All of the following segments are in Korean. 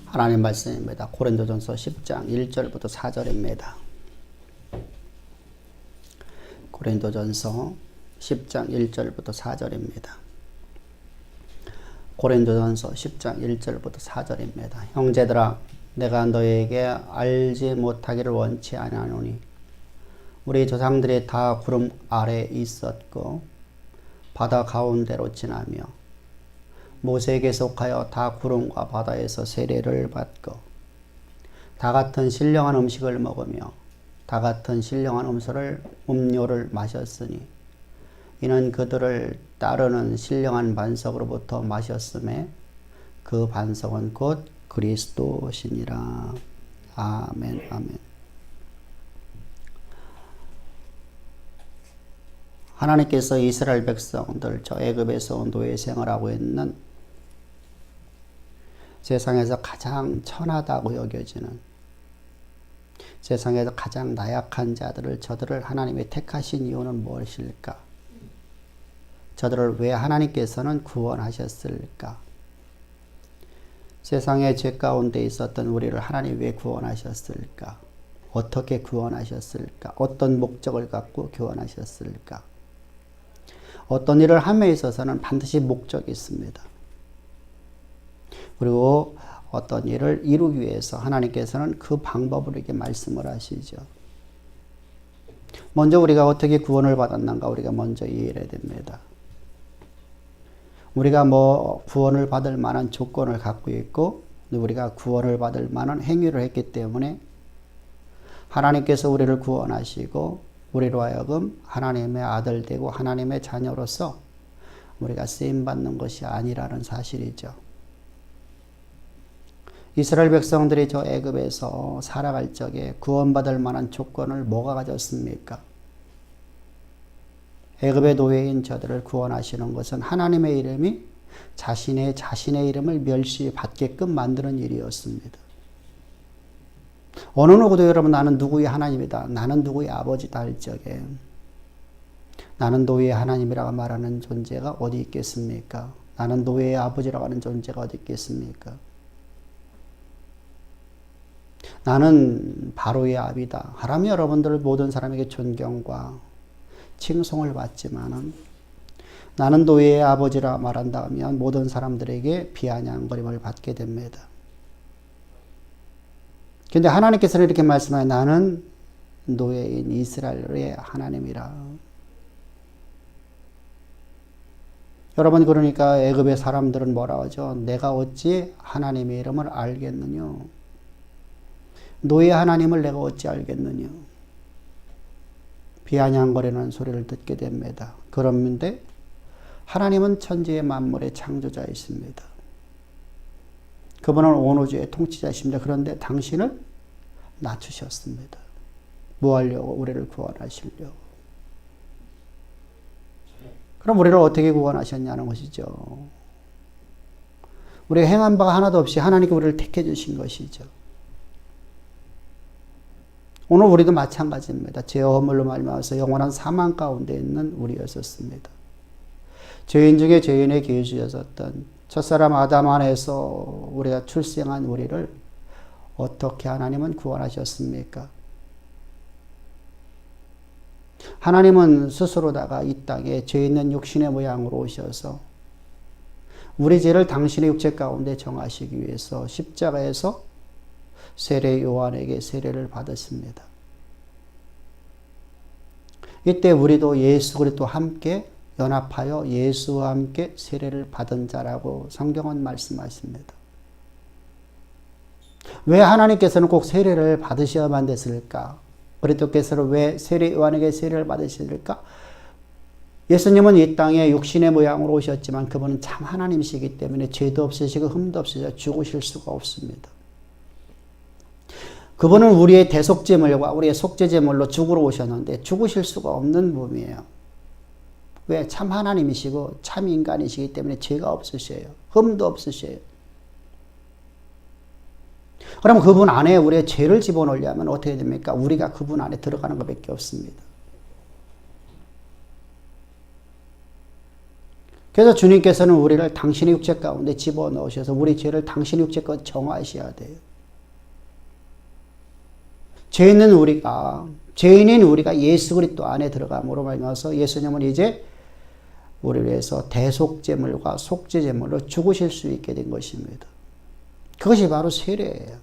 하나님 말씀입니다. 고린도전서 10장 1절부터 4절입니다. 고린도전서 10장 1절부터 4절입니다. 고린도전서 10장 1절부터 4절입니다. 형제들아, 내가 너희에게 알지 못하기를 원치 아니하노니 우리 조상들이 다 구름 아래에 있었고 바다 가운데로 지나며 모세에게 속하여 다 구름과 바다에서 세례를 받고 다 같은 신령한 음식을 먹으며 다 같은 신령한 음료를 마셨으니 이는 그들을 따르는 신령한 반석으로부터 마셨음에 그 반석은 곧 그리스도시니라. 아멘. 아멘. 하나님께서 이스라엘 백성들 저 애굽에서 노예 생활하고 있는 세상에서 가장 천하다고 여겨지는 세상에서 가장 나약한 자들을 저들을 하나님이 택하신 이유는 무엇일까? 저들을 왜 하나님께서는 구원하셨을까? 세상의 죄 가운데 있었던 우리를 하나님 왜 구원하셨을까? 어떻게 구원하셨을까? 어떤 목적을 갖고 구원하셨을까? 어떤 일을 함에 있어서는 반드시 목적이 있습니다. 그리고 어떤 일을 이루기 위해서 하나님께서는 그 방법을 이렇게 말씀을 하시죠. 먼저 우리가 어떻게 구원을 받았는가 우리가 먼저 이해해야 됩니다. 우리가 구원을 받을 만한 조건을 갖고 있고 우리가 구원을 받을 만한 행위를 했기 때문에 하나님께서 우리를 구원하시고 우리로 하여금 하나님의 아들 되고 하나님의 자녀로서 우리가 쓰임받는 것이 아니라는 사실이죠. 이스라엘 백성들이 저 애굽에서 살아갈 적에 구원받을 만한 조건을 뭐가 가졌습니까? 애굽의 노예인 저들을 구원하시는 것은 하나님의 이름이 자신의 이름을 멸시받게끔 만드는 일이었습니다. 어느 누구도 여러분 나는 누구의 하나님이다. 나는 누구의 아버지다 할 적에 나는 노예의 하나님이라고 말하는 존재가 어디 있겠습니까? 나는 노예의 아버지라고 하는 존재가 어디 있겠습니까? 나는 바로의 아비다. 하나님 여러분들 모든 사람에게 존경과 칭송을 받지만은 나는 노예의 아버지라 말한다면 모든 사람들에게 비아냥거림을 받게 됩니다. 그런데 하나님께서는 이렇게 말씀하여 나는 노예인 이스라엘의 하나님이라. 여러분 그러니까 애굽의 사람들은 뭐라 하죠? 내가 어찌 하나님의 이름을 알겠느냐? 노예 하나님을 내가 어찌 알겠느냐? 비아냥거리는 소리를 듣게 됩니다. 그런데 하나님은 천지의 만물의 창조자이십니다. 그분은 온 우주의 통치자이십니다. 그런데 당신을 낮추셨습니다. 뭐 하려고? 우리를 구원하시려고. 그럼 우리를 어떻게 구원하셨냐는 것이죠. 우리가 행한 바가 하나도 없이 하나님께 우리를 택해 주신 것이죠. 오늘 우리도 마찬가지입니다. 죄와 허물로 말미암아서 영원한 사망 가운데 있는 우리였었습니다. 죄인 중에 죄인의 계수였었던 첫사람 아담 안에서 우리가 출생한 우리를 어떻게 하나님은 구원하셨습니까? 하나님은 스스로다가 이 땅에 죄 있는 육신의 모양으로 오셔서 우리 죄를 당신의 육체 가운데 정하시기 위해서 십자가에서 세례 요한에게 세례를 받았습니다. 이때 우리도 예수 그리스도와 함께 연합하여 예수와 함께 세례를 받은 자라고 성경은 말씀하십니다. 왜 하나님께서는 꼭 세례를 받으셔야만 됐을까? 그리스도께서는 왜 세례 요한에게 세례를 받으실까? 예수님은 이 땅에 육신의 모양으로 오셨지만 그분은 참 하나님이시기 때문에 죄도 없으시고 흠도 없으시고 죽으실 수가 없습니다. 그분은 우리의 대속제물과 우리의 속죄제물로 죽으러 오셨는데 죽으실 수가 없는 분이에요. 왜? 참 하나님이시고 참 인간이시기 때문에 죄가 없으셔요. 흠도 없으셔요. 그럼 그분 안에 우리의 죄를 집어넣으려면 어떻게 됩니까? 우리가 그분 안에 들어가는 것밖에 없습니다. 그래서 주님께서는 우리를 당신의 육체 가운데 집어넣으셔서 우리 죄를 당신의 육체 가운데 정하셔야 돼요. 죄인인 우리가 예수 그리스도 안에 들어감으로 말미암아서 예수님은 이제 우리를 위해서 대속제물과 속죄제물로 죽으실 수 있게 된 것입니다. 그것이 바로 세례예요.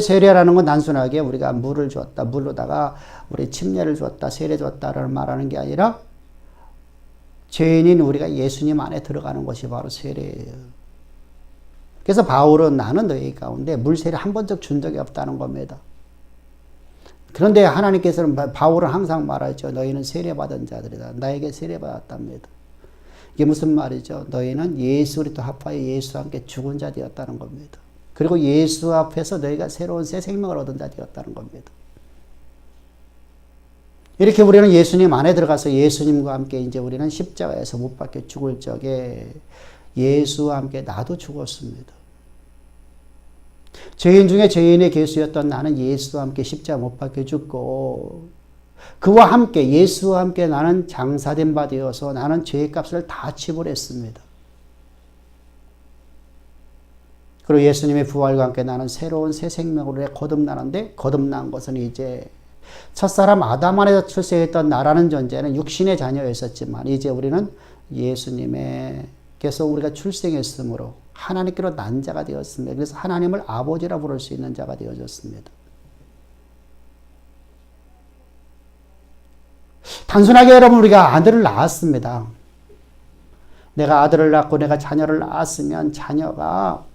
세례라는 건 단순하게 우리가 물을 주었다, 물로다가 우리 침례를 주었다, 세례 주었다라는 말하는 게 아니라 죄인인 우리가 예수님 안에 들어가는 것이 바로 세례예요. 그래서 바울은 나는 너희 가운데 물세례 한 번적 준 적이 없다는 겁니다. 그런데 하나님께서는 바울은 항상 말하죠. 너희는 세례받은 자들이다. 나에게 세례받았답니다. 이게 무슨 말이죠? 너희는 예수 그리스도 합하여 예수와 함께 죽은 자 되었다는 겁니다. 그리고 예수 앞에서 너희가 새로운 새 생명을 얻은 자 되었다는 겁니다. 이렇게 우리는 예수님 안에 들어가서 예수님과 함께 이제 우리는 십자가에서 못 박혀 죽을 적에 예수와 함께 나도 죽었습니다. 죄인 중에 죄인의 괴수였던 나는 예수와 함께 십자가 못 박혀 죽고 그와 함께 예수와 함께 나는 장사된 바 되어서 나는 죄의 값을 다 지불했습니다. 그리고 예수님의 부활과 함께 나는 새로운 새 생명으로 거듭나는데 거듭난 것은 이제 첫사람 아담 안에서 출생했던 나라는 존재는 육신의 자녀였었지만 이제 우리는 예수님께서 우리가 출생했으므로 하나님께로 난 자가 되었습니다. 그래서 하나님을 아버지라 부를 수 있는 자가 되어졌습니다. 단순하게 여러분 우리가 아들을 낳았습니다. 내가 아들을 낳고 내가 자녀를 낳았으면 자녀가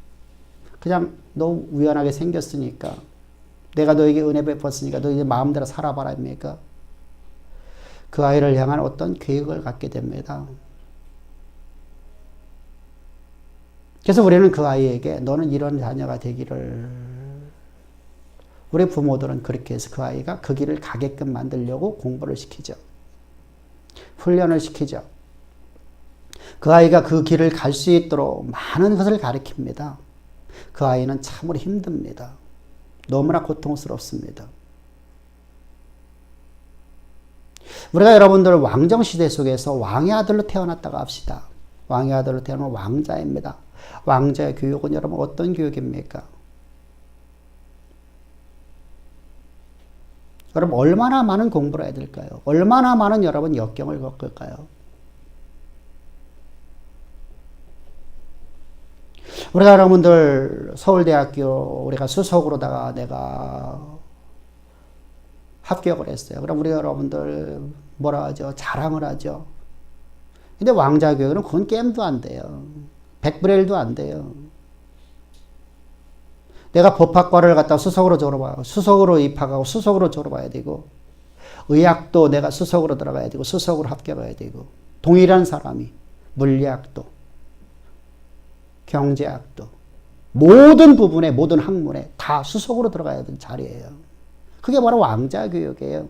그냥 너무 우연하게 생겼으니까 내가 너에게 은혜 베풀었으니까 너 이제 마음대로 살아봐라 입니까? 그 아이를 향한 어떤 계획을 갖게 됩니다. 그래서 우리는 그 아이에게 너는 이런 자녀가 되기를 우리 부모들은 그렇게 해서 그 아이가 그 길을 가게끔 만들려고 공부를 시키죠. 훈련을 시키죠. 그 아이가 그 길을 갈 수 있도록 많은 것을 가르칩니다. 그 아이는 참으로 힘듭니다. 너무나 고통스럽습니다. 우리가 여러분들 왕정시대 속에서 왕의 아들로 태어났다고 합시다. 왕의 아들로 태어나면 왕자입니다. 왕자의 교육은 여러분 어떤 교육입니까? 여러분 얼마나 많은 공부를 해야 될까요? 얼마나 많은 여러분 역경을 겪을까요? 우리가 여러분들 서울대학교 우리가 수석으로다가 내가 합격을 했어요. 그럼 우리 여러분들 뭐라 하죠? 자랑을 하죠. 근데 왕자 교육은 그건 게임도 안 돼요. 100분의 1도 안 돼요. 내가 법학과를 갖다 수석으로 졸업하고 수석으로 입학하고 수석으로 졸업해야 되고 의학도 내가 수석으로 들어가야 되고 수석으로 합격해야 되고 동일한 사람이 물리학도 경제학도 모든 부분에 모든 학문에 다 수석으로 들어가야 되는 자리예요. 그게 바로 왕자 교육이에요.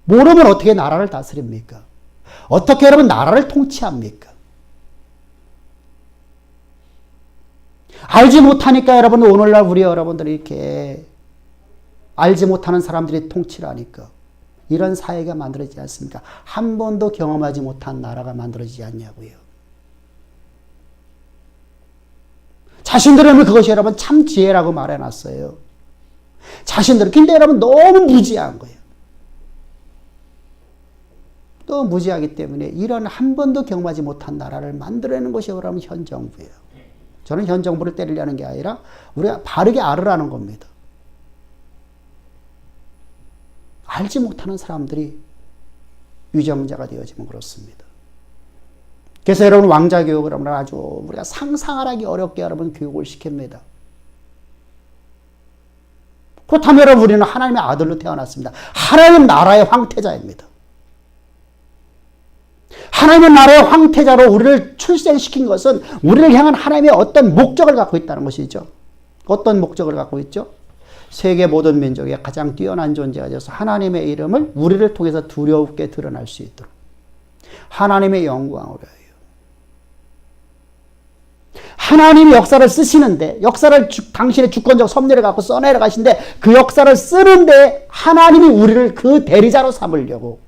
모르면 어떻게 나라를 다스립니까? 어떻게 여러분 나라를 통치합니까? 알지 못하니까 여러분 오늘날 우리 여러분들이 이렇게 알지 못하는 사람들이 통치를 하니까 이런 사회가 만들어지지 않습니까? 한 번도 경험하지 못한 나라가 만들어지지 않냐고요. 자신들은 그것이 여러분 참 지혜라고 말해놨어요. 자신들은. 근데 여러분 너무 무지한 거예요. 너무 무지하기 때문에 이런 한 번도 경험하지 못한 나라를 만들어내는 것이 여러분 현 정부예요. 저는 현 정부를 때리려는 게 아니라 우리가 바르게 알으라는 겁니다. 알지 못하는 사람들이 유정자가 되어지면 그렇습니다. 그래서 여러분 왕자 교육을 하면 아주 우리가 상상하기 어렵게 여러분 교육을 시킵니다. 그렇다면 여러분 우리는 하나님의 아들로 태어났습니다. 하나님 나라의 황태자입니다. 하나님의 나라의 황태자로 우리를 출생시킨 것은 우리를 향한 하나님의 어떤 목적을 갖고 있다는 것이죠. 어떤 목적을 갖고 있죠? 세계 모든 민족의 가장 뛰어난 존재가 되어서 하나님의 이름을 우리를 통해서 두렵게 드러날 수 있도록 하나님의 영광으로 해요. 하나님이 역사를 쓰시는데 역사를 당신의 주권적 섭리를 갖고 써내려 가신데 그 역사를 쓰는데 하나님이 우리를 그 대리자로 삼으려고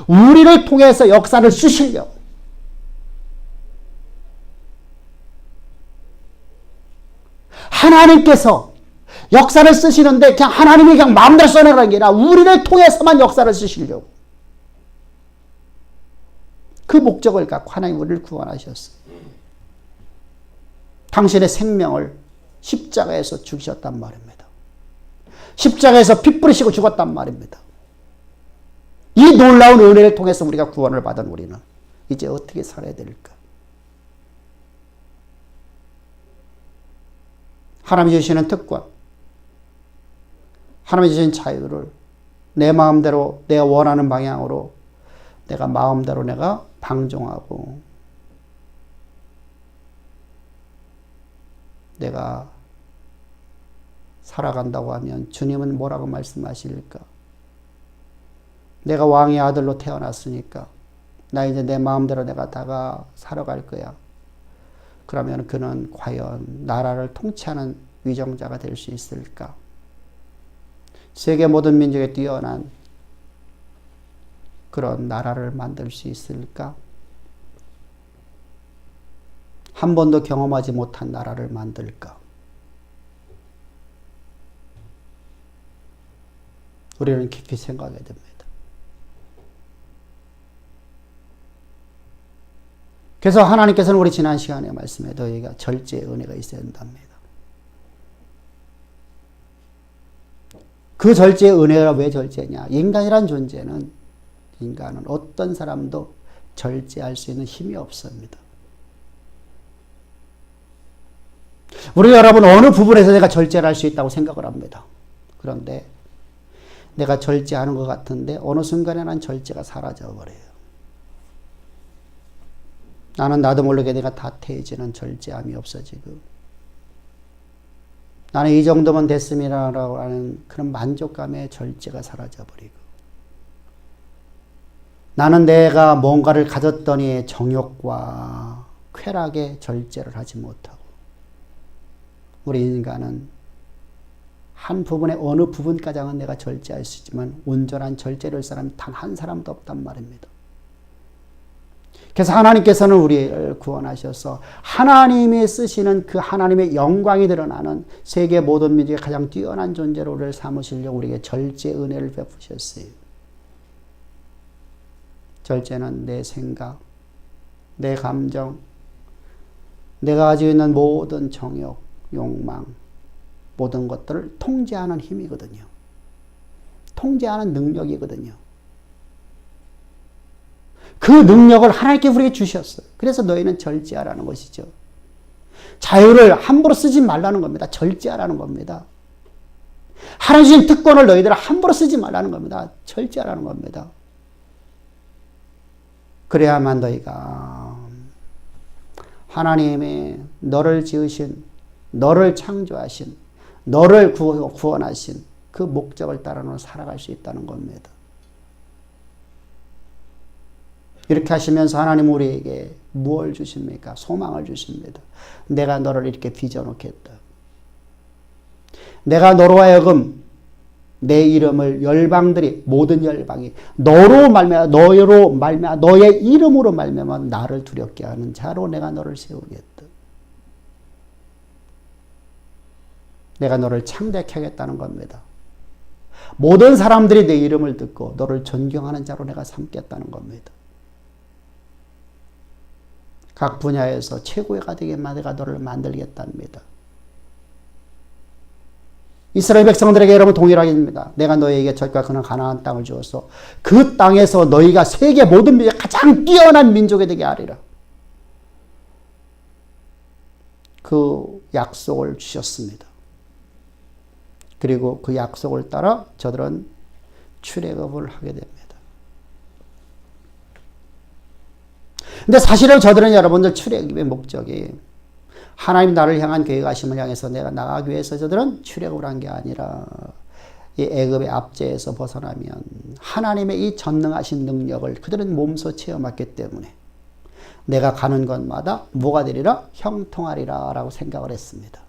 우리를 통해서 역사를 쓰시려고. 하나님께서 역사를 쓰시는데 그냥 하나님이 그냥 마음대로 써내라는 게 아니라 우리를 통해서만 역사를 쓰시려고. 그 목적을 갖고 하나님 우리를 구원하셨어요. 당신의 생명을 십자가에서 죽이셨단 말입니다. 십자가에서 피 뿌리시고 죽었단 말입니다. 이 놀라운 은혜를 통해서 우리가 구원을 받은 우리는 이제 어떻게 살아야 될까? 하나님이 주시는 특권, 하나님이 주신 자유를 내 마음대로 내가 원하는 방향으로 내가 마음대로 내가 방종하고 내가 살아간다고 하면 주님은 뭐라고 말씀하실까? 내가 왕의 아들로 태어났으니까 나 이제 내 마음대로 내가 다가 살아갈 거야. 그러면 그는 과연 나라를 통치하는 위정자가 될 수 있을까? 세계 모든 민족에 뛰어난 그런 나라를 만들 수 있을까? 한 번도 경험하지 못한 나라를 만들까? 우리는 깊이 생각해야 됩니다. 그래서 하나님께서는 우리 지난 시간에 말씀해 너희가 절제의 은혜가 있어야 된답니다. 그 절제의 은혜가 왜 절제냐? 인간이란 존재는 인간은 어떤 사람도 절제할 수 있는 힘이 없습니다. 우리 여러분 어느 부분에서 내가 절제를 할 수 있다고 생각을 합니다. 그런데 내가 절제하는 것 같은데 어느 순간에 난 절제가 사라져버려요. 나는 나도 모르게 내가 다태해지는 절제함이 없어지고 나는 이 정도면 됐음이라고 하는 그런 만족감의 절제가 사라져버리고 나는 내가 뭔가를 가졌더니 정욕과 쾌락에 절제를 하지 못하고 우리 인간은 한 부분의 어느 부분까지는 내가 절제할 수 있지만 온전한 절제를 할 사람이 단 한 사람도 없단 말입니다. 그래서 하나님께서는 우리를 구원하셔서 하나님이 쓰시는 그 하나님의 영광이 드러나는 세계 모든 민족의 가장 뛰어난 존재로 우리를 삼으시려고 우리에게 절제 은혜를 베푸셨어요. 절제는 내 생각, 내 감정, 내가 가지고 있는 모든 정욕, 욕망, 모든 것들을 통제하는 힘이거든요. 통제하는 능력이거든요. 그 능력을 하나님께 우리에게 주셨어요. 그래서 너희는 절제하라는 것이죠. 자유를 함부로 쓰지 말라는 겁니다. 절제하라는 겁니다. 하나님 주신 특권을 너희들 함부로 쓰지 말라는 겁니다. 절제하라는 겁니다. 그래야만 너희가 하나님의 너를 지으신, 너를 창조하신, 너를 구원하신 그 목적을 따라 살아갈 수 있다는 겁니다. 이렇게 하시면서 하나님 우리에게 무엇을 주십니까? 소망을 주십니다. 내가 너를 이렇게 빚어놓겠다. 내가 너로 하여금 내 이름을 열방들이 모든 열방이 너로 말미암아 너의 이름으로 말미암아 나를 두렵게 하는 자로 내가 너를 세우겠다. 내가 너를 창대케 하겠다는 겁니다. 모든 사람들이 내 이름을 듣고 너를 존경하는 자로 내가 삼겠다는 겁니다. 각 분야에서 최고가 되게만 내가 너를 만들겠답니다. 이스라엘 백성들에게 여러분 동일하게입니다. 내가 너희에게 젖과 그는 가나안 땅을 주어서 그 땅에서 너희가 세계 모든 민족의 가장 뛰어난 민족이 되게 하리라. 그 약속을 주셨습니다. 그리고 그 약속을 따라 저들은 출애굽을 하게 됩니다. 근데 사실은 저들은 여러분들 출애굽의 목적이 하나님 나를 향한 계획하심을 향해서 내가 나가기 위해서 저들은 출애굽을 한 게 아니라 이 애굽의 압제에서 벗어나면 하나님의 이 전능하신 능력을 그들은 몸소 체험했기 때문에 내가 가는 곳마다 뭐가 되리라? 형통하리라 라고 생각을 했습니다.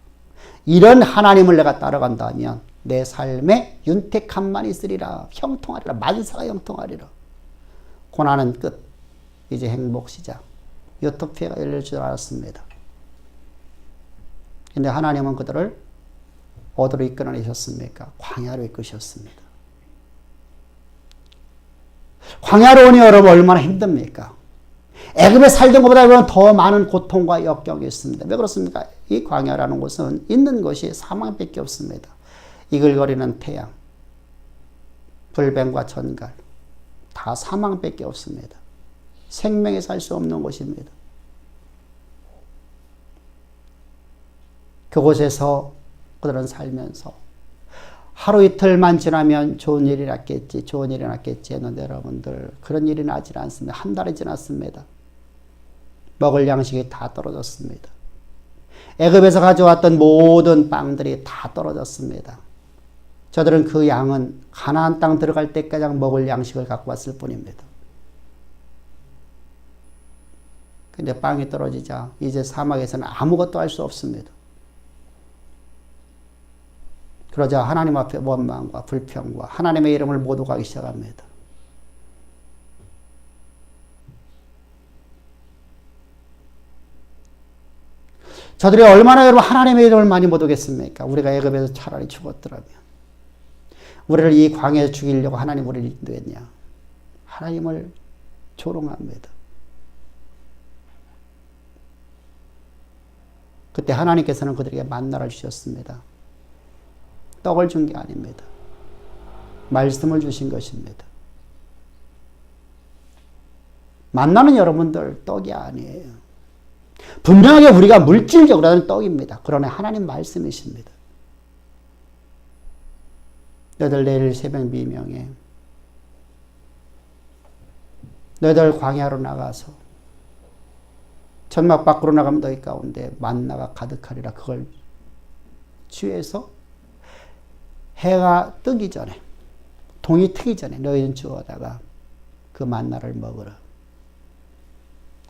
이런 하나님을 내가 따라간다면 내 삶에 윤택함만 있으리라. 형통하리라. 만사가 형통하리라. 고난은 끝. 이제 행복 시작. 유토피아가 열릴 줄 알았습니다. 근데 하나님은 그들을 어디로 이끌어내셨습니까? 광야로 이끄셨습니다. 광야로 오니 여러분 얼마나 힘듭니까? 애굽에 살던 것보다 더 많은 고통과 역경이 있습니다. 왜 그렇습니까? 이 광야라는 곳은 있는 것이 사망밖에 없습니다. 이글거리는 태양, 불뱀과 전갈, 다 사망밖에 없습니다. 생명에 살 수 없는 곳입니다. 그곳에서 그들은 살면서 하루 이틀만 지나면 좋은 일이 났겠지, 좋은 일이 났겠지 했는데 여러분들 그런 일이 나지 않습니다. 한 달이 지났습니다. 먹을 양식이 다 떨어졌습니다. 애굽에서 가져왔던 모든 빵들이 다 떨어졌습니다. 저들은 그 양은 가나안 땅 들어갈 때까지 먹을 양식을 갖고 왔을 뿐입니다. 근데 빵이 떨어지자 이제 사막에서는 아무것도 할 수 없습니다. 그러자 하나님 앞에 원망과 불평과 하나님의 이름을 모독하기 시작합니다. 저들이 얼마나 여러분 하나님의 이름을 많이 모독했습니까? 우리가 애굽에서 차라리 죽었더라면, 우리를 이 광야에 죽이려고 하나님 우리를 인도했냐? 하나님을 조롱합니다. 그때 하나님께서는 그들에게 만나를 주셨습니다. 떡을 준 게 아닙니다. 말씀을 주신 것입니다. 만나는 여러분들 떡이 아니에요. 분명하게 우리가 물질적으로 하는 떡입니다. 그러나 하나님 말씀이십니다. 너희들 내일 새벽 미명에 너희들 광야로 나가서 천막 밖으로 나가면 너희 가운데 만나가 가득하리라. 그걸 주에서 해가 뜨기 전에, 동이 트기 전에 너희는 주워다가 그 만나를 먹으라.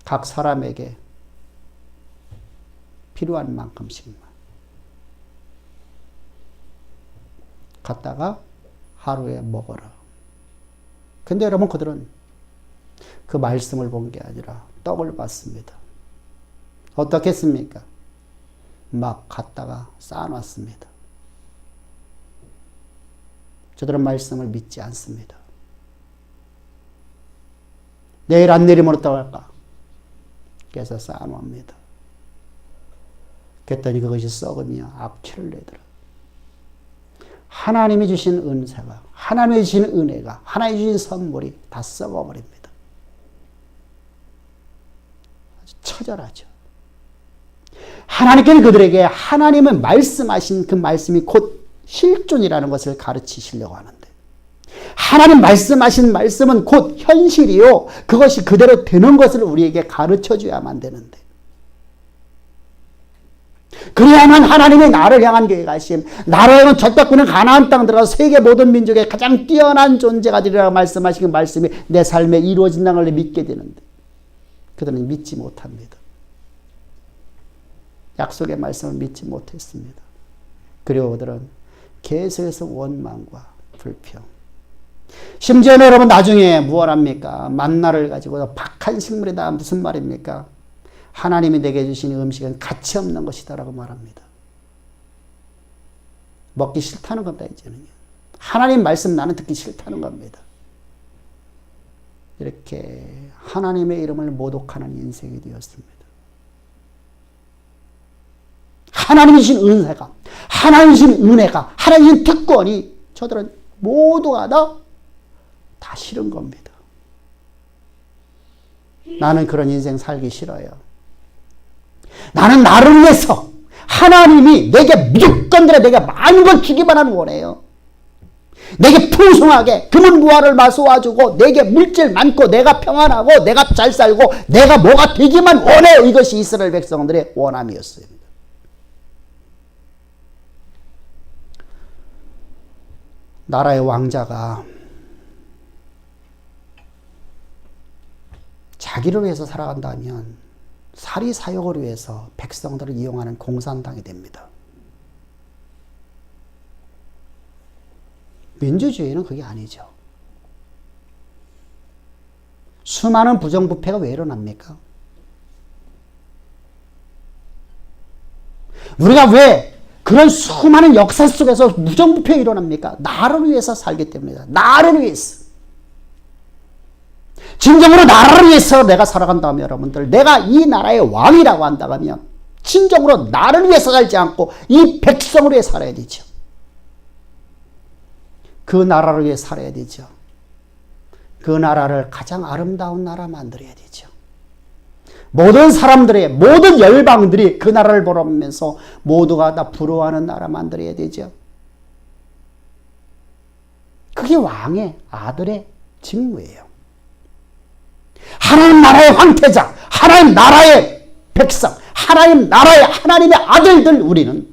각 사람에게 필요한 만큼씩만 갖다가 하루에 먹어라. 근데 여러분 그들은 그 말씀을 본 게 아니라 떡을 봤습니다. 어떻게 했습니까? 막 갖다가 쌓아놨습니다. 저들은 말씀을 믿지 않습니다. 내일 안 내리면 어떡할까? 그래서 쌓아놓습니다. 그랬더니 그것이 썩으며 악취를 내더라. 하나님이 주신 은사가, 하나님이 주신 은혜가, 하나님이 주신 선물이 다 썩어버립니다. 아주 처절하죠. 하나님께는 그들에게 하나님은 말씀하신 그 말씀이 곧 실존이라는 것을 가르치시려고 하는데, 하나님 말씀하신 말씀은 곧 현실이요, 그것이 그대로 되는 것을 우리에게 가르쳐줘야만 되는데, 그래야만 하나님의 나를 향한 계획하심, 나로 하여금 적답군은 가나안 땅 들어가서 세계 모든 민족의 가장 뛰어난 존재가 되리라고 말씀하신 그 말씀이 내 삶에 이루어진다는 걸 믿게 되는데, 그들은 믿지 못합니다. 약속의 말씀을 믿지 못했습니다. 그리고 그들은 계속해서 원망과 불평. 심지어 여러분 나중에 무엇 합니까? 만나를 가지고 박한 식물이다. 무슨 말입니까? 하나님이 내게 주신 음식은 가치 없는 것이다 라고 말합니다. 먹기 싫다는 겁니다. 이제는요. 하나님 말씀 나는 듣기 싫다는 겁니다. 이렇게 하나님의 이름을 모독하는 인생이 되었습니다. 하나님이 주신 은혜가, 하나님이 주신 은혜가, 하나님이 주신 특권이 저들은 모두가 다 싫은 겁니다. 나는 그런 인생 살기 싫어요. 나는 나를 위해서 하나님이 내게 무조건 내게 많은 걸 주기만 원해요. 내게 풍성하게 금은부화를 마소와주고 내게 물질 많고 내가 평안하고 내가 잘 살고 내가 뭐가 되기만 원해요. 이것이 이스라엘 백성들의 원함이었어요. 나라의 왕자가 자기를 위해서 살아간다면 사리사욕을 위해서 백성들을 이용하는 공산당이 됩니다. 민주주의는 그게 아니죠. 수많은 부정부패가 왜 일어납니까? 우리가 왜 그런 수많은 역사 속에서 부정부패가 일어납니까? 나를 위해서 살기 때문이다. 나를 위해서. 진정으로 나라를 위해서 내가 살아간다면 여러분들, 내가 이 나라의 왕이라고 한다면 진정으로 나를 위해서 살지 않고 이 백성을 위해 살아야 되죠. 그 나라를 위해 살아야 되죠. 그 나라를 가장 아름다운 나라 만들어야 되죠. 모든 사람들의, 모든 열방들이 그 나라를 보면서 모두가 다 부러워하는 나라 만들어야 되죠. 그게 왕의 아들의 직무예요. 하나님 나라의 황태자, 하나님 나라의 백성, 하나님 나라의 하나님의 아들들 우리는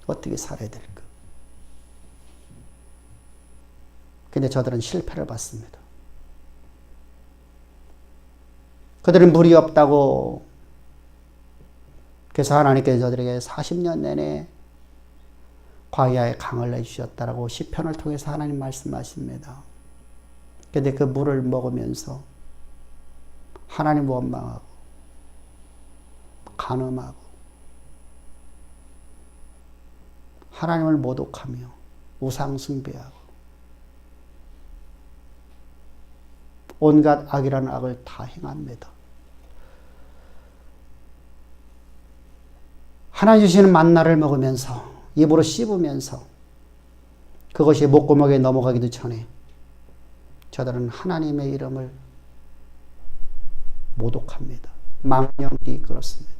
어떻게 살아야 될까? 근데 저들은 실패를 봤습니다. 그들은 물이 없다고, 그래서 하나님께서 저들에게 40년 내내 광야에 강을 내주셨다라고 시편을 통해서 하나님 말씀하십니다. 근데 그 물을 먹으면서 하나님 원망하고 간음하고 하나님을 모독하며 우상 숭배하고 온갖 악이라는 악을 다 행합니다. 하나님 주시는 만나를 먹으면서 입으로 씹으면서 그것이 목구멍에 넘어가기도 전에 저들은 하나님의 이름을 모독합니다. 망령되이 그렇습니다.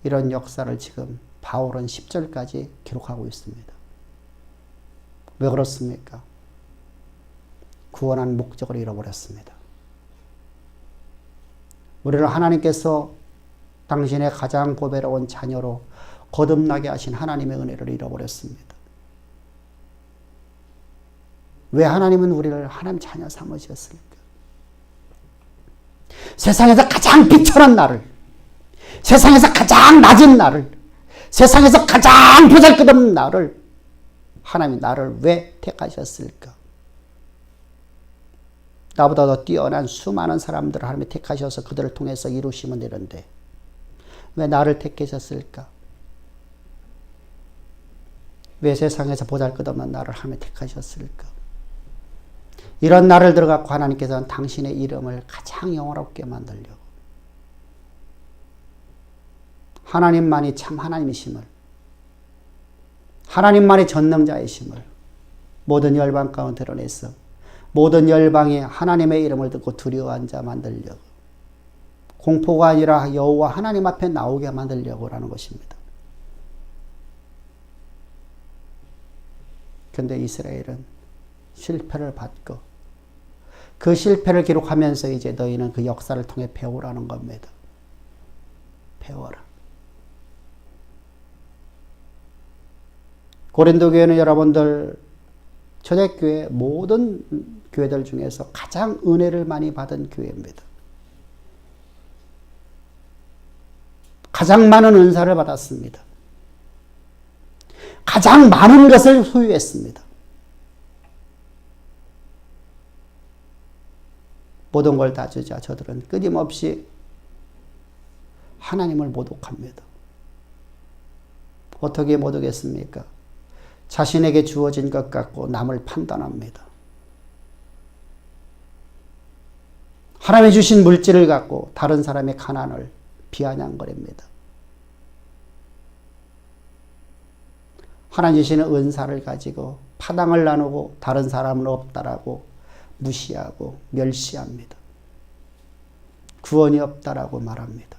이런 역사를 지금 바울은 10절까지 기록하고 있습니다. 왜 그렇습니까? 구원한 목적을 잃어버렸습니다. 우리를 하나님께서 당신의 가장 보배로운 자녀로 거듭나게 하신 하나님의 은혜를 잃어버렸습니다. 왜 하나님은 우리를 하나님 자녀 삼으셨을까? 세상에서 가장 비천한 나를, 세상에서 가장 낮은 나를, 세상에서 가장 보잘것없는 나를, 하나님이 나를 왜 택하셨을까? 나보다 더 뛰어난 수많은 사람들을 하나님이 택하셔서 그들을 통해서 이루시면 되는데 왜 나를 택하셨을까? 왜 세상에서 보잘것없는 나를 하나님이 택하셨을까? 이런 나를 들어갖고 하나님께서는 당신의 이름을 가장 영화롭게 만들려고, 하나님만이 참 하나님이심을, 하나님만이 전능자이심을 모든 열방 가운데 드러내서 모든 열방이 하나님의 이름을 듣고 두려워한 자 만들려고, 공포가 아니라 여호와 하나님 앞에 나오게 만들려고 하는 것입니다. 그런데 이스라엘은 실패를 받고 그 실패를 기록하면서 이제 너희는 그 역사를 통해 배우라는 겁니다. 배워라. 고린도 교회는 여러분들 초대교회 모든 교회들 중에서 가장 은혜를 많이 받은 교회입니다. 가장 많은 은사를 받았습니다. 가장 많은 것을 소유했습니다. 모든 걸 다 주자 저들은 끊임없이 하나님을 모독합니다. 어떻게 모독했습니까? 자신에게 주어진 것 갖고 남을 판단합니다. 하나님이 주신 물질을 갖고 다른 사람의 가난을 비아냥거립니다. 하나님 주시는 은사를 가지고 파당을 나누고 다른 사람은 없다라고 무시하고 멸시합니다. 구원이 없다라고 말합니다.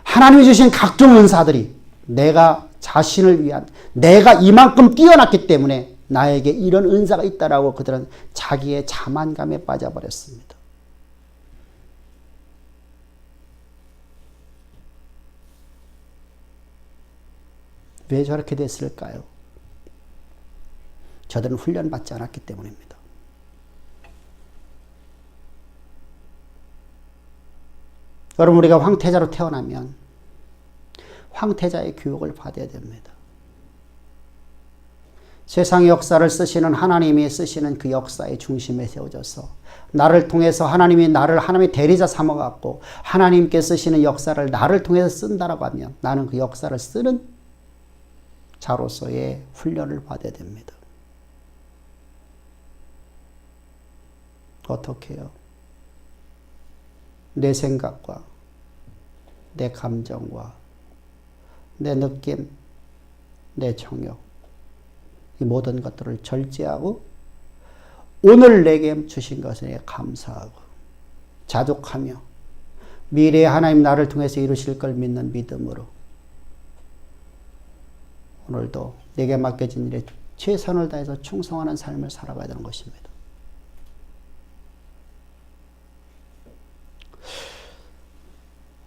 하나님이 주신 각종 은사들이 내가 자신을 위한, 내가 이만큼 뛰어났기 때문에 나에게 이런 은사가 있다라고 그들은 자기의 자만감에 빠져버렸습니다. 왜 저렇게 됐을까요? 저들은 훈련받지 않았기 때문입니다. 여러분, 우리가 황태자로 태어나면 황태자의 교육을 받아야 됩니다. 세상의 역사를 쓰시는 하나님이 쓰시는 그 역사의 중심에 세워져서 나를 통해서 하나님이 나를 하나님의 대리자 삼아갖고 하나님께 쓰시는 역사를 나를 통해서 쓴다라고 하면 나는 그 역사를 쓰는 자로서의 훈련을 받아야 됩니다. 어떻게 해요? 내 생각과 내 감정과 내 느낌, 내 정욕, 이 모든 것들을 절제하고 오늘 내게 주신 것에 감사하고 자족하며 미래에 하나님 나를 통해서 이루실 걸 믿는 믿음으로 오늘도 내게 맡겨진 일에 최선을 다해서 충성하는 삶을 살아가야 되는 것입니다.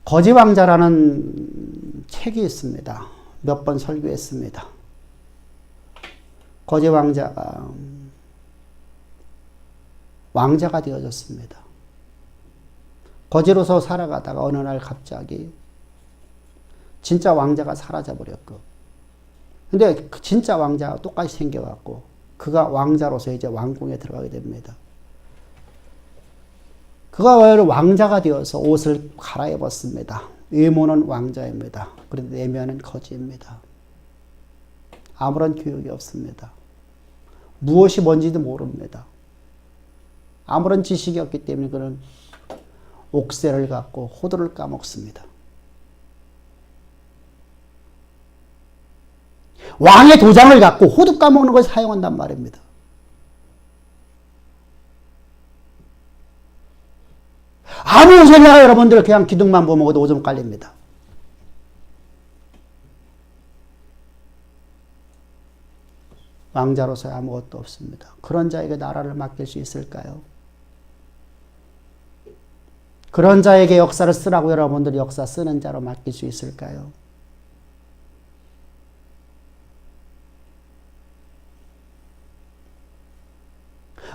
거지왕자라는 책이 있습니다. 몇 번 설교했습니다. 거지왕자가 왕자가 되어졌습니다. 거지로서 살아가다가 어느 날 갑자기 진짜 왕자가 사라져버렸고, 근데 진짜 왕자가 똑같이 생겨갖고 그가 왕자로서 이제 왕궁에 들어가게 됩니다. 그가 왕자가 되어서 옷을 갈아입었습니다. 외모는 왕자입니다. 그런데 내면은 거지입니다. 아무런 교육이 없습니다. 무엇이 뭔지도 모릅니다. 아무런 지식이 없기 때문에 그는 옥새를 갖고 호두를 까먹습니다. 왕의 도장을 갖고 호두 까먹는 것을 사용한단 말입니다. 아무 소리나 여러분들 그냥 기둥만 보면 오줌 깔립니다. 왕자로서 아무것도 없습니다. 그런 자에게 나라를 맡길 수 있을까요? 그런 자에게 역사를 쓰라고 여러분들이 역사 쓰는 자로 맡길 수 있을까요?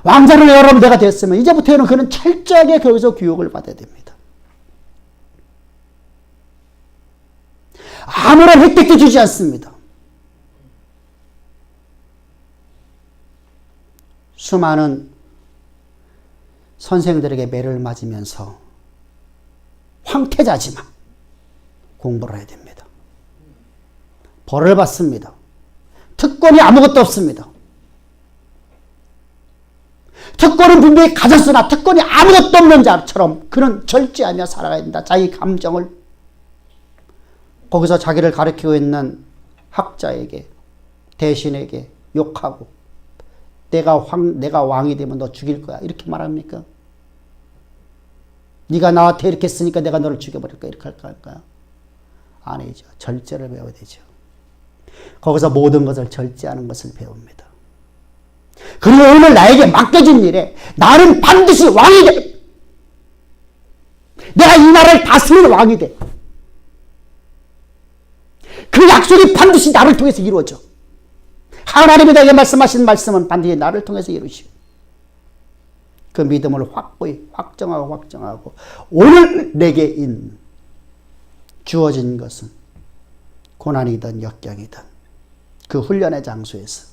왕자를 여러분 내가 됐으면 이제부터는 그는 철저하게 거기서 교육을 받아야 됩니다. 아무런 혜택도 주지 않습니다. 수많은 선생들에게 매를 맞으면서 황태자지만 공부를 해야 됩니다. 벌을 받습니다. 특권이 아무것도 없습니다. 특권은 분명히 가졌으나 특권이 아무것도 없는 자처럼 그는 절제하며 살아가야 된다. 자기 감정을 거기서 자기를 가르치고 있는 학자에게 대신에게 욕하고 내가 왕이 되면 너 죽일 거야 이렇게 말합니까? 네가 나한테 이렇게 했으니까 내가 너를 죽여버릴 거야 이렇게 할까요? 아니죠. 절제를 배워야 되죠. 거기서 모든 것을 절제하는 것을 배웁니다. 그리고 오늘 나에게 맡겨진 일에 나는 반드시 왕이 돼. 내가 이 나라를 다스리는 왕이 돼. 그 약속이 반드시 나를 통해서 이루어져. 하나님이 내게 말씀하신 말씀은 반드시 나를 통해서 이루시고 그 믿음을 확고히 확정하고 오늘 내게 주어진 것은 고난이든 역경이든 그 훈련의 장소에서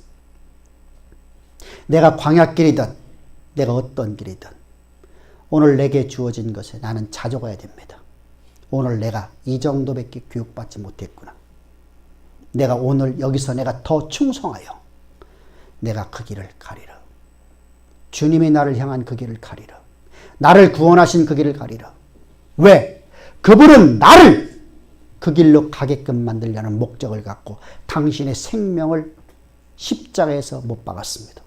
내가 광야길이든 내가 어떤 길이든 오늘 내게 주어진 것에 나는 자족해야 됩니다. 오늘 내가 이 정도밖에 교육받지 못했구나. 내가 오늘 여기서 내가 더 충성하여 내가 그 길을 가리라. 주님이 나를 향한 그 길을 가리라. 나를 구원하신 그 길을 가리라. 왜? 그분은 나를 그 길로 가게끔 만들려는 목적을 갖고 당신의 생명을 십자가에서 못 박았습니다.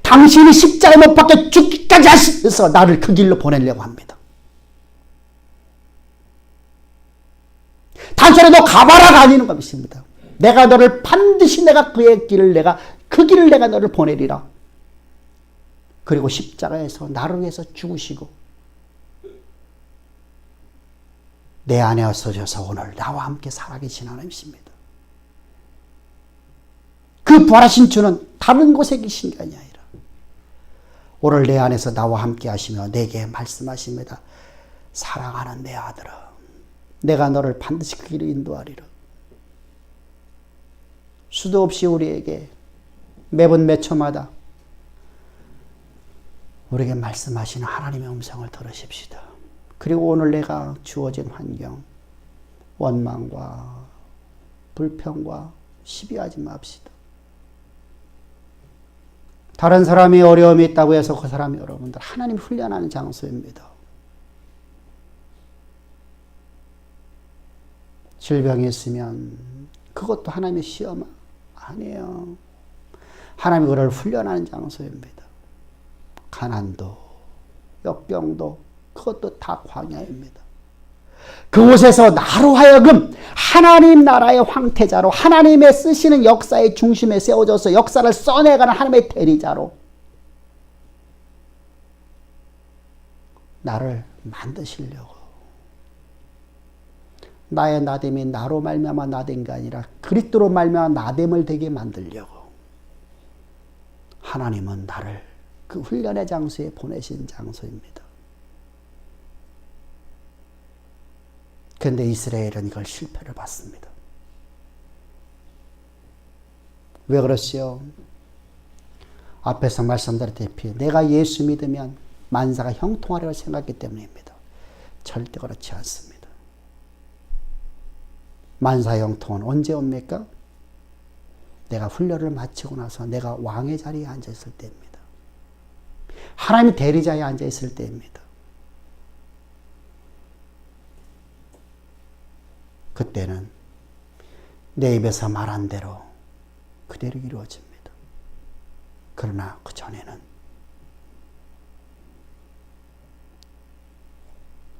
당신이 십자가에 못 박혀 죽기까지 하시면서 나를 그 길로 보내려고 합니다. 단순히 너 가봐라가 아니는 것입니다. 내가 너를 반드시 내가 그의 길을 그 길을 내가 너를 보내리라. 그리고 십자가에서 나를 위해서 죽으시고 내 안에 어서셔서 오늘 나와 함께 살아계신 하나님이십니다. 그 부활하신 주는 다른 곳에 계신 게 아니라 오늘 내 안에서 나와 함께 하시며 내게 말씀하십니다. 사랑하는 내 아들아, 내가 너를 반드시 그 길을 인도하리라. 수도 없이 우리에게 매분 몇 초마다 우리에게 말씀하시는 하나님의 음성을 들으십시다. 그리고 오늘 내가 주어진 환경, 원망과 불평과 시비하지 맙시다. 다른 사람이 어려움이 있다고 해서 그 사람이 여러분들 하나님 훈련하는 장소입니다. 질병이 있으면 그것도 하나님의 시험 아니에요. 하나님이 그를 훈련하는 장소입니다. 가난도, 역병도 그것도 다 광야입니다. 그곳에서 나로 하여금 하나님 나라의 황태자로 하나님의 쓰시는 역사의 중심에 세워져서 역사를 써내가는 하나님의 대리자로 나를 만드시려고, 나의 나됨이 나로 말미암아 나된 게 아니라 그리스도로 말미암아 나됨을 되게 만들려고 하나님은 나를 그 훈련의 장소에 보내신 장소입니다. 그런데 이스라엘은 이걸 실패를 받습니다. 왜 그렇지요? 앞에서 말씀드렸다시피 내가 예수 믿으면 만사가 형통하리라고 생각했기 때문입니다. 절대 그렇지 않습니다. 만사 형통은 언제 옵니까? 내가 훈련을 마치고 나서 내가 왕의 자리에 앉아있을 때입니다. 하나님의 대리자에 앉아있을 때입니다. 그때는 내 입에서 말한 대로 그대로 이루어집니다. 그러나 그 전에는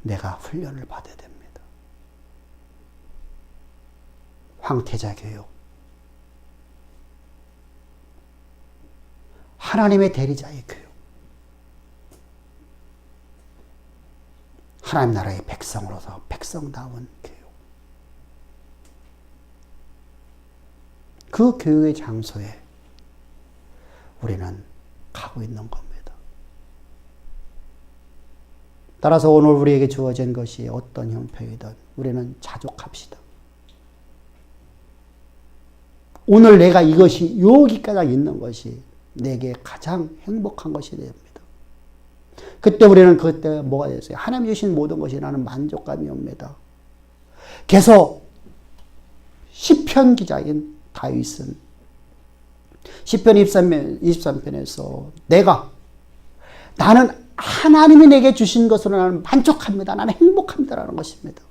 내가 훈련을 받아야 됩니다. 황태자 교육, 하나님의 대리자의 교육, 하나님 나라의 백성으로서 백성다운 교육, 그 교육의 장소에 우리는 가고 있는 겁니다. 따라서 오늘 우리에게 주어진 것이 어떤 형편이든 우리는 자족합시다. 오늘 내가 이것이 여기까지 있는 것이 내게 가장 행복한 것이 됩니다. 그때 우리는 그때 뭐가 됐어요? 하나님 주신 모든 것이 나는 만족감이 옵니다. 계속 시편 기자인 다윗은 시편 23편에서 나는 하나님이 내게 주신 것으로 나는 만족합니다. 나는 행복합니다라는 것입니다.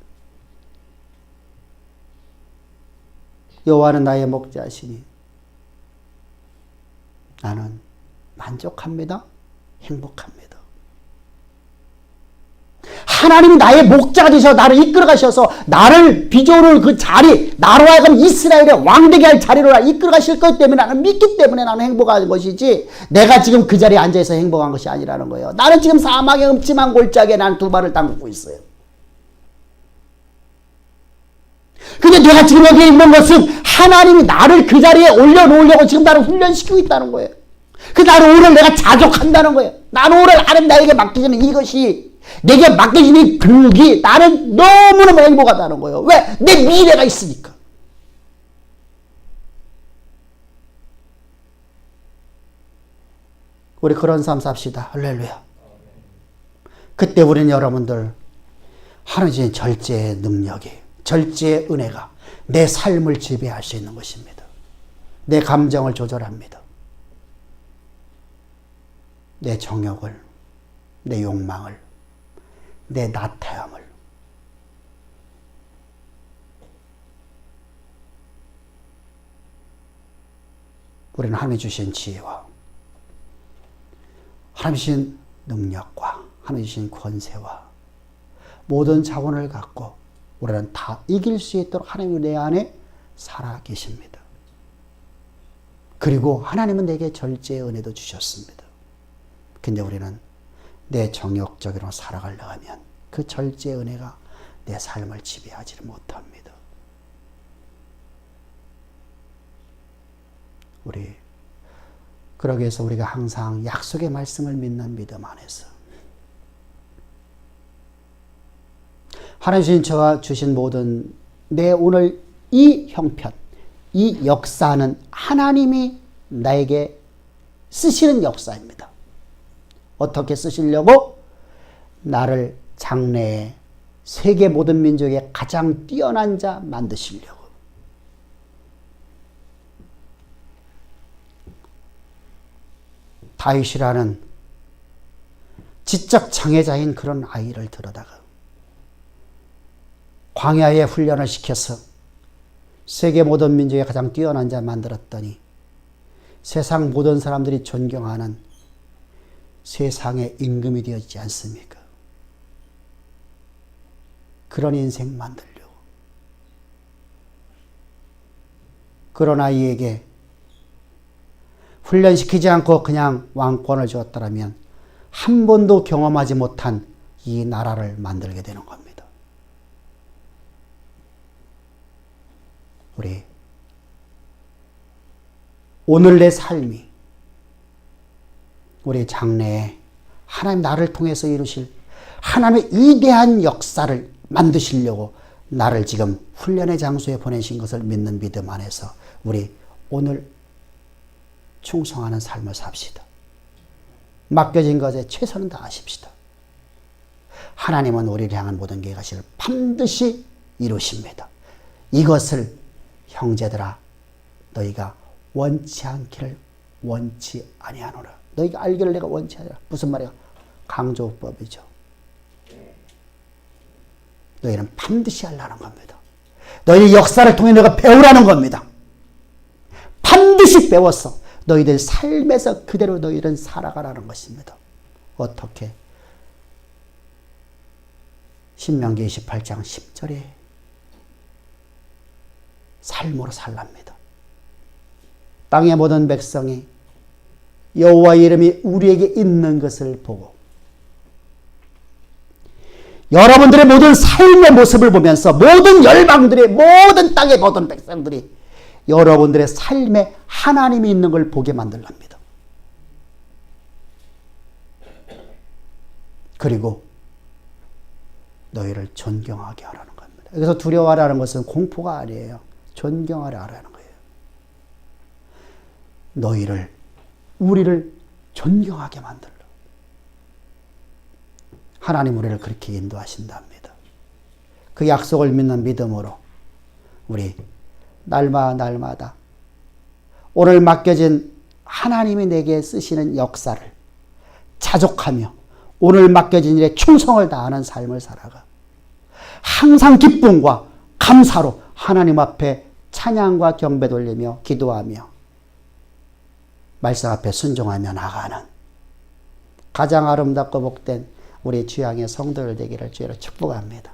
여호와는 나의 목자시니 나는 만족합니다. 행복합니다. 하나님이 나의 목자가 되셔서 나를 이끌어 가셔서 나를 비조를 그 자리, 나로 하여금 이스라엘의 왕되게 할 자리로 이끌어 가실 것 때문에 나는 믿기 때문에 나는 행복한 것이지 내가 지금 그 자리에 앉아서 행복한 것이 아니라는 거예요. 나는 지금 사망의 음침한 골짜기에 나는 두 발을 담그고 있어요. 근데 내가 지금 여기 있는 것은 하나님이 나를 그 자리에 올려놓으려고 지금 나를 훈련시키고 있다는 거예요. 그 나를 오늘 내가 자족한다는 거예요. 나는 오늘 하나님 나에게 맡기시는 이것이 내게 맡겨진 교육이 나는 너무너무 행복하다는 거예요. 왜? 내 미래가 있으니까. 우리 그런 삶 삽시다. 할렐루야. 그때 우리는 여러분들 하나님의 절제의 능력이, 절제의 은혜가 내 삶을 지배할 수 있는 것입니다. 내 감정을 조절합니다. 내 정욕을, 내 욕망을, 내 나태함을. 우리는 하나님이 주신 지혜와 하나님이 주신 능력과 하나님이 주신 권세와 모든 자원을 갖고 우리는 다 이길 수 있도록 하나님이 내 안에 살아 계십니다. 그리고 하나님은 내게 절제의 은혜도 주셨습니다. 근데 우리는 내 정욕적으로 살아가려고 하면 그 절제의 은혜가 내 삶을 지배하지를 못합니다. 그러기 위해서 우리가 항상 약속의 말씀을 믿는 믿음 안에서 하나님 저와 주신 모든 내 오늘 이 형편, 이 역사는 하나님이 나에게 쓰시는 역사입니다. 어떻게 쓰시려고? 나를 장래에 세계 모든 민족의 가장 뛰어난 자 만드시려고. 다윗이라는 지적 장애자인 그런 아이를 들여다가 광야에 훈련을 시켜서 세계 모든 민족의 가장 뛰어난 자 만들었더니 세상 모든 사람들이 존경하는 세상의 임금이 되었지 않습니까? 그런 인생 만들려고. 그런 아이에게 훈련시키지 않고 그냥 왕권을 주었더라면 한 번도 경험하지 못한 이 나라를 만들게 되는 겁니다. 우리 오늘 내 삶이 우리 장래에 하나님 나를 통해서 이루실 하나님의 위대한 역사를 만드시려고 나를 지금 훈련의 장소에 보내신 것을 믿는 믿음 안에서 우리 오늘 충성하는 삶을 삽시다. 맡겨진 것에 최선을 다하십시다. 하나님은 우리를 향한 모든 계획을 반드시 이루십니다. 이것을 형제들아 너희가 원치 않기를 원치 아니하노라. 너희가 알기를 내가 원치 아니하노라. 무슨 말이야? 강조법이죠. 너희는 반드시 하려는 겁니다. 너희의 역사를 통해 내가 배우라는 겁니다. 반드시 배웠어. 너희들 삶에서 그대로 너희는 살아가라는 것입니다. 어떻게? 신명기 28장 10절에 삶으로 살랍니다. 땅의 모든 백성이 여호와의 이름이 우리에게 있는 것을 보고 여러분들의 모든 삶의 모습을 보면서 모든 열방들의 모든 땅의 모든 백성들이 여러분들의 삶에 하나님이 있는 걸 보게 만들랍니다. 그리고 너희를 존경하게 하라는 겁니다. 여기서 두려워하라는 것은 공포가 아니에요. 존경하라 하라는 거예요. 너희를 우리를 존경하게 만들라. 하나님 우리를 그렇게 인도하신답니다. 그 약속을 믿는 믿음으로 우리 날마다 오늘 맡겨진 하나님이 내게 쓰시는 역사를 자족하며 오늘 맡겨진 일에 충성을 다하는 삶을 살아가 항상 기쁨과 감사로 하나님 앞에 찬양과 경배 돌리며 기도하며 말씀 앞에 순종하며 나가는 가장 아름답고 복된 우리 주양의 성도들 되기를 주로 축복합니다.